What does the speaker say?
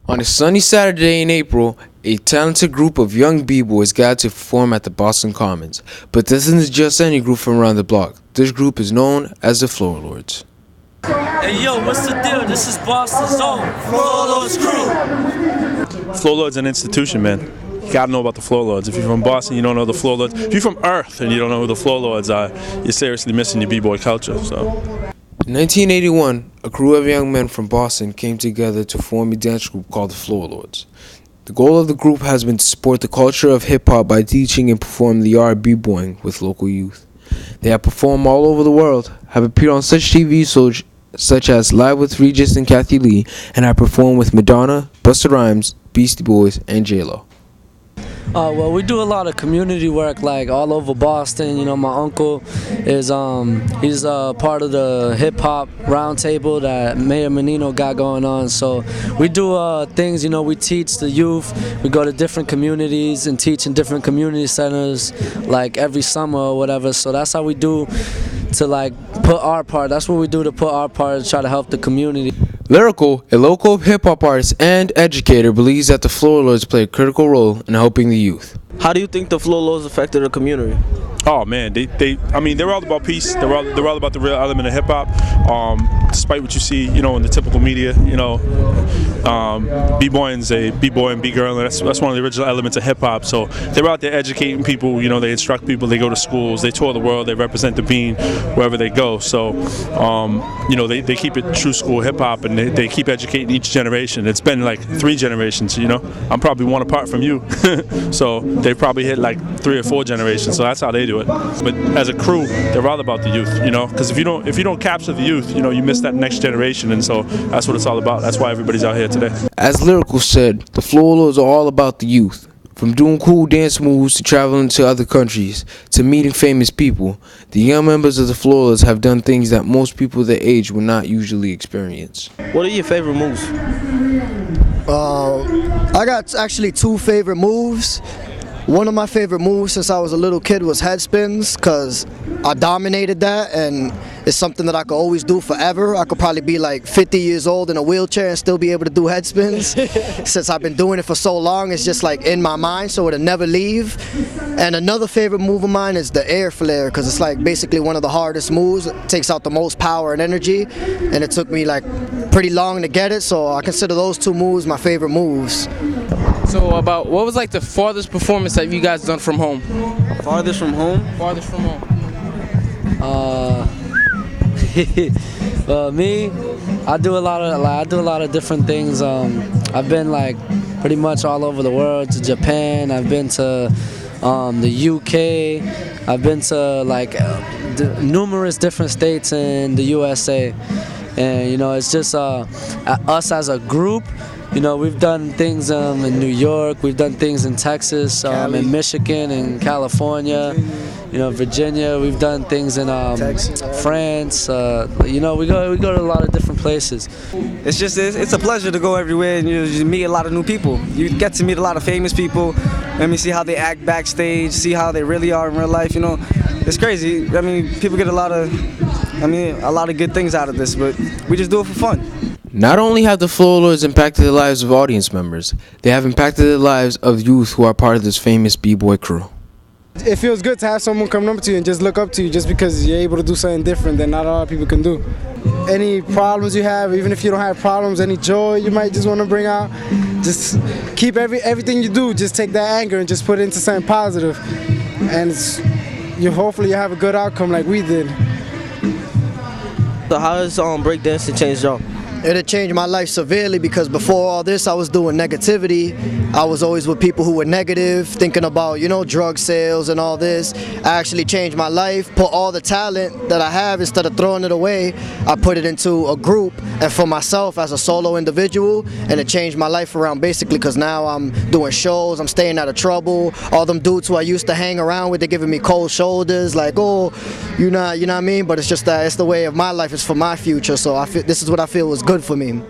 On a sunny Saturday in April, a talented group of young b-boys gathered to perform at the Boston Commons. But this isn't just any group from around the block. This group is known as the Floorlords. Hey yo, what's the deal? This is Boston's own Floorlords crew. Floorlords an institution, man. You gotta know about the Floorlords. If you're from Boston, you don't know the Floorlords. If you're from Earth and you don't know who the Floorlords are, you're seriously missing your b-boy culture. In 1981, a crew of young men from Boston came together to form a dance group called the Floorlords. The goal of the group has been to support the culture of hip-hop by teaching and performing the art of b-boying with local youth. They have performed all over the world, have appeared on such TV shows such as Live with Regis and Kathy Lee, and have performed with Madonna, Busta Rhymes, Beastie Boys, and J-Lo. Well, we do a lot of community work, like all over Boston. You know, my uncle is he's part of the hip hop roundtable that Mayor Menino got going on. So we do things. You know, we teach the youth. We go to different communities and teach in different community centers, like every summer or whatever. So that's how we do to like put our part. That's what we do to put our part to try to help the community. Lyrical, a local hip-hop artist and educator, believes that the Floorlords play a critical role in helping the youth. How do you think the Floorlords affected the community? Oh man, they're all about peace. They're all about the real element of hip hop. Despite what you see, you know, in the typical media, you know, b-boying's a b-boy and b-girl, and that's one of the original elements of hip hop. So they're out there educating people. You know, they instruct people. They go to schools. They tour the world. They represent the bean wherever they go. So, you know, they keep it true school hip hop, and they keep educating each generation. It's been like 3 generations. You know, I'm probably one apart from you, so they probably hit like 3 or 4 generations. So that's how they do it. But as a crew, they're all about the youth, you know, because if you don't capture the youth, you know, you miss that next generation, and so that's what it's all about. That's why everybody's out here today. As Lyrical said, the Floorlords are all about the youth. From doing cool dance moves to traveling to other countries to meeting famous people, the young members of the Floorlords have done things that most people their age would not usually experience. What are your favorite moves? I got actually 2 favorite moves. One of my favorite moves since I was a little kid was head spins, because I dominated that, and it's something that I could always do forever. I could probably be like 50 years old in a wheelchair and still be able to do head spins. Since I've been doing it for so long, it's just like in my mind, so it'll never leave. And another favorite move of mine is the air flare, because it's like basically one of the hardest moves. It takes out the most power and energy, and it took me like pretty long to get it, so I consider those 2 moves my favorite moves. So what was like the farthest performance that you guys done from home? Farthest from home? Farthest from home. Me, I do a lot of different things. I've been like pretty much all over the world, to Japan. I've been to the UK. I've been to like numerous different states in the USA, and you know, it's just us as a group. You know, we've done things in New York, we've done things in Texas, in Michigan, in California, you know, Virginia. We've done things in France. You know, we go to a lot of different places. It's a pleasure to go everywhere, and you meet a lot of new people. You get to meet a lot of famous people. Let me see how they act backstage, see how they really are in real life. You know, it's crazy. I mean, people get a lot of good things out of this, but we just do it for fun. Not only have the Floorlords impacted the lives of audience members, they have impacted the lives of youth who are part of this famous b-boy crew. It feels good to have someone coming up to you and just look up to you just because you're able to do something different that not a lot of people can do. Any problems you have, even if you don't have problems, any joy you might just want to bring out, just keep everything you do, just take that anger and just put it into something positive. And hopefully you have a good outcome like we did. So how has breakdancing changed y'all? It changed my life severely, because before all this I was doing negativity. I was always with people who were negative, thinking about, you know, drug sales and all this. I actually changed my life, put all the talent that I have, instead of throwing it away, I put it into a group and for myself as a solo individual, and it changed my life around basically, because now I'm doing shows, I'm staying out of trouble. All them dudes who I used to hang around with, they're giving me cold shoulders, like, oh, you know what I mean? But it's just that it's the way of my life, it's for my future, so this is what I feel was good for me.